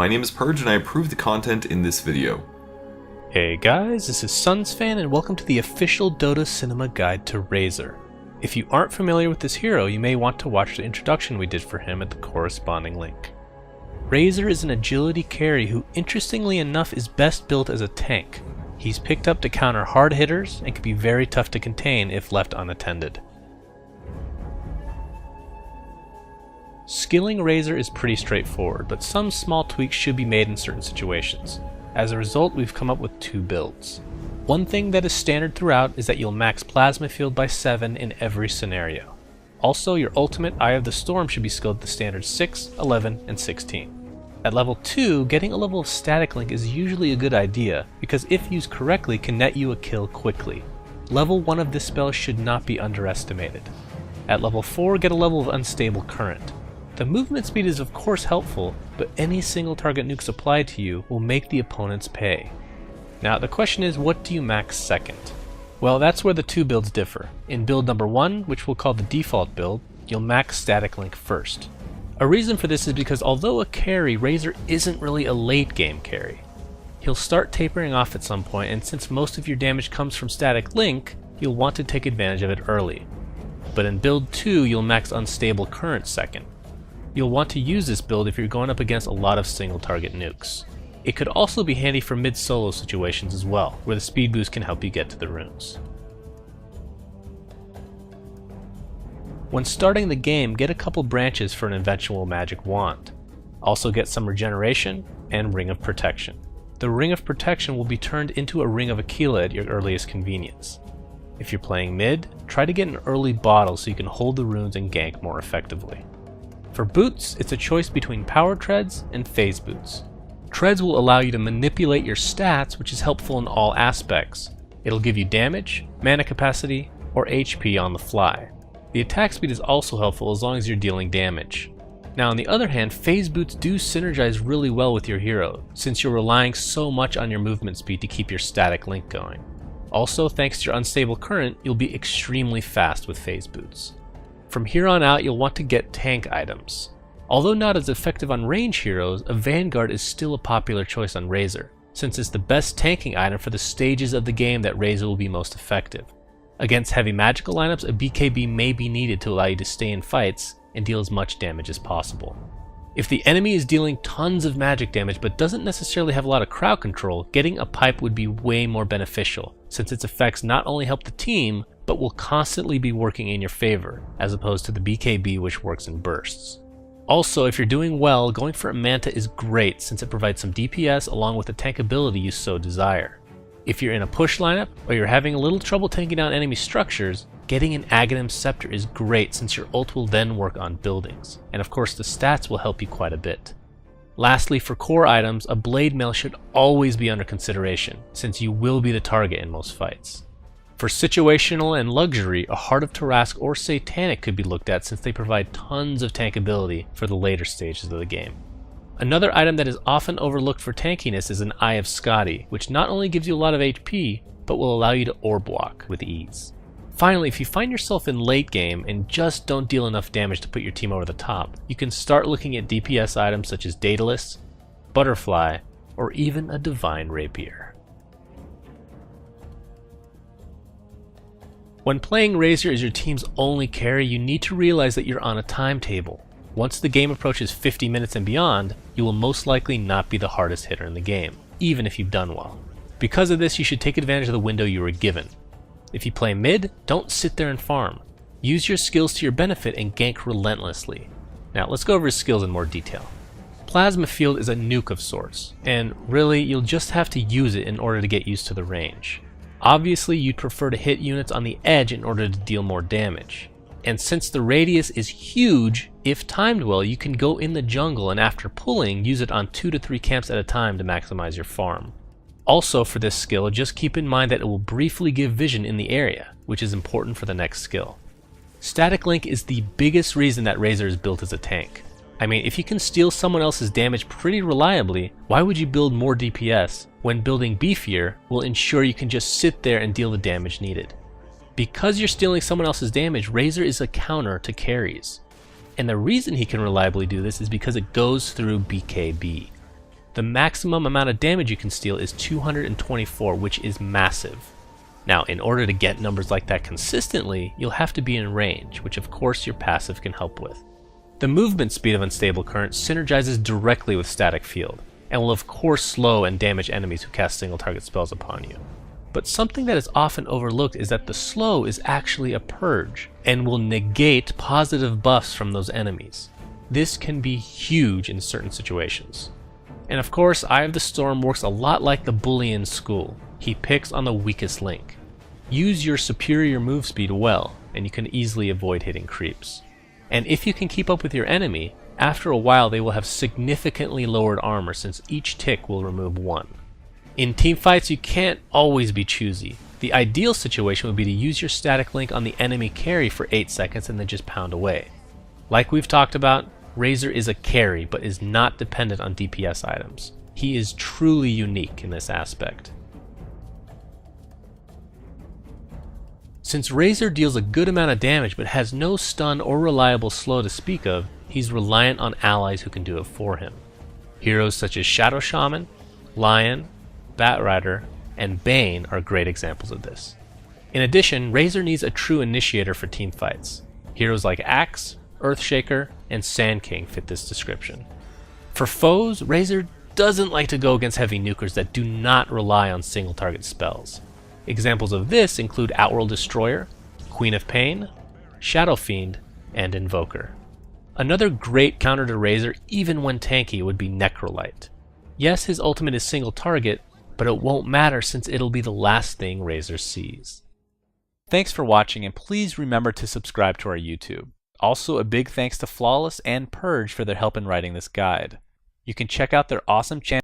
My name is Purge and I approve the content in this video. Hey guys, this is SUNSfan and welcome to the official Dota Cinema Guide to FlawlezZ. If you aren't familiar with this hero, you may want to watch the introduction we did for him at the corresponding link. FlawlezZ is an agility carry who, interestingly enough, is best built as a tank. He's picked up to counter hard hitters and can be very tough to contain if left unattended. Skilling FlawlezZ is pretty straightforward, but some small tweaks should be made in certain situations. As a result, we've come up with two builds. One thing that is standard throughout is that you'll max plasma field by 7 in every scenario. Also, your ultimate Eye of the Storm should be skilled to standard 6, 11, and 16. At level 2, getting a level of static link is usually a good idea, because if used correctly can net you a kill quickly. Level 1 of this spell should not be underestimated. At level 4, get a level of unstable current. The movement speed is of course helpful, but any single target nukes applied to you will make the opponents pay. Now the question is, what do you max second? Well, that's where the two builds differ. In build number 1, which we'll call the default build, you'll max static link first. A reason for this is because although a carry, FlawlezZ isn't really a late game carry. He'll start tapering off at some point, and since most of your damage comes from static link, you'll want to take advantage of it early. But in build 2, you'll max unstable current second. You'll want to use this build if you're going up against a lot of single target nukes. It could also be handy for mid-solo situations as well, where the speed boost can help you get to the runes. When starting the game, get a couple branches for an eventual magic wand. Also get some regeneration and Ring of Protection. The Ring of Protection will be turned into a Ring of Aquila at your earliest convenience. If you're playing mid, try to get an early bottle so you can hold the runes and gank more effectively. For boots, it's a choice between power treads and phase boots. Treads will allow you to manipulate your stats, which is helpful in all aspects. It'll give you damage, mana capacity, or HP on the fly. The attack speed is also helpful as long as you're dealing damage. Now on the other hand, phase boots do synergize really well with your hero, since you're relying so much on your movement speed to keep your static link going. Also, thanks to your unstable current, you'll be extremely fast with phase boots. From here on out, you'll want to get tank items. Although not as effective on range heroes, a Vanguard is still a popular choice on FlawlezZ, since it's the best tanking item for the stages of the game that FlawlezZ will be most effective. Against heavy magical lineups, a BKB may be needed to allow you to stay in fights and deal as much damage as possible. If the enemy is dealing tons of magic damage but doesn't necessarily have a lot of crowd control, getting a pipe would be way more beneficial, since its effects not only help the team, but will constantly be working in your favor, as opposed to the BKB which works in bursts. Also, if you're doing well, going for a Manta is great since it provides some DPS along with the tank ability you so desire. If you're in a push lineup, or you're having a little trouble taking down enemy structures, getting an Aghanim Scepter is great since your ult will then work on buildings, and of course the stats will help you quite a bit. Lastly, for core items, a Blade Mail should always be under consideration, since you will be the target in most fights. For situational and luxury, a Heart of Tarask or Satanic could be looked at since they provide tons of tank ability for the later stages of the game. Another item that is often overlooked for tankiness is an Eye of Skadi, which not only gives you a lot of HP, but will allow you to orb walk with ease. Finally, if you find yourself in late game and just don't deal enough damage to put your team over the top, you can start looking at DPS items such as Daedalus, Butterfly, or even a Divine Rapier. When playing FlawlezZ as your team's only carry, you need to realize that you're on a timetable. Once the game approaches 50 minutes and beyond, you will most likely not be the hardest hitter in the game, even if you've done well. Because of this, you should take advantage of the window you were given. If you play mid, don't sit there and farm. Use your skills to your benefit and gank relentlessly. Now let's go over his skills in more detail. Plasma Field is a nuke of sorts, and really you'll just have to use it in order to get used to the range. Obviously you'd prefer to hit units on the edge in order to deal more damage. And since the radius is huge, if timed well, you can go in the jungle and after pulling, use it on 2 to 3 camps at a time to maximize your farm. Also for this skill, just keep in mind that it will briefly give vision in the area, which is important for the next skill. Static Link is the biggest reason that FlawlezZ is built as a tank. I mean, if you can steal someone else's damage pretty reliably, why would you build more DPS when building beefier will ensure you can just sit there and deal the damage needed? Because you're stealing someone else's damage, FlawlezZ is a counter to carries. And the reason he can reliably do this is because it goes through BKB. The maximum amount of damage you can steal is 224, which is massive. Now, in order to get numbers like that consistently, you'll have to be in range, which of course your passive can help with. The movement speed of Unstable Current synergizes directly with Static Field, and will of course slow and damage enemies who cast single target spells upon you. But something that is often overlooked is that the slow is actually a purge, and will negate positive buffs from those enemies. This can be huge in certain situations. And of course, Eye of the Storm works a lot like the Boolean school. He picks on the weakest link. Use your superior move speed well, and you can easily avoid hitting creeps. And if you can keep up with your enemy, after a while they will have significantly lowered armor since each tick will remove 1. In teamfights, you can't always be choosy. The ideal situation would be to use your static link on the enemy carry for 8 seconds and then just pound away. Like we've talked about, Razor is a carry but is not dependent on DPS items. He is truly unique in this aspect. Since Razor deals a good amount of damage but has no stun or reliable slow to speak of, he's reliant on allies who can do it for him. Heroes such as Shadow Shaman, Lion, Batrider, and Bane are great examples of this. In addition, Razor needs a true initiator for teamfights. Heroes like Axe, Earthshaker, and Sand King fit this description. For foes, Razor doesn't like to go against heavy nukers that do not rely on single target spells. Examples of this include Outworld Destroyer, Queen of Pain, Shadow Fiend, and Invoker. Another great counter to Razor, even when tanky, would be Necrolite. Yes, his ultimate is single target, but it won't matter since it'll be the last thing Razor sees. Thanks for watching, and please remember to subscribe to our YouTube. Also, a big thanks to FlawlezZ and Purge for their help in writing this guide. You can check out their awesome channel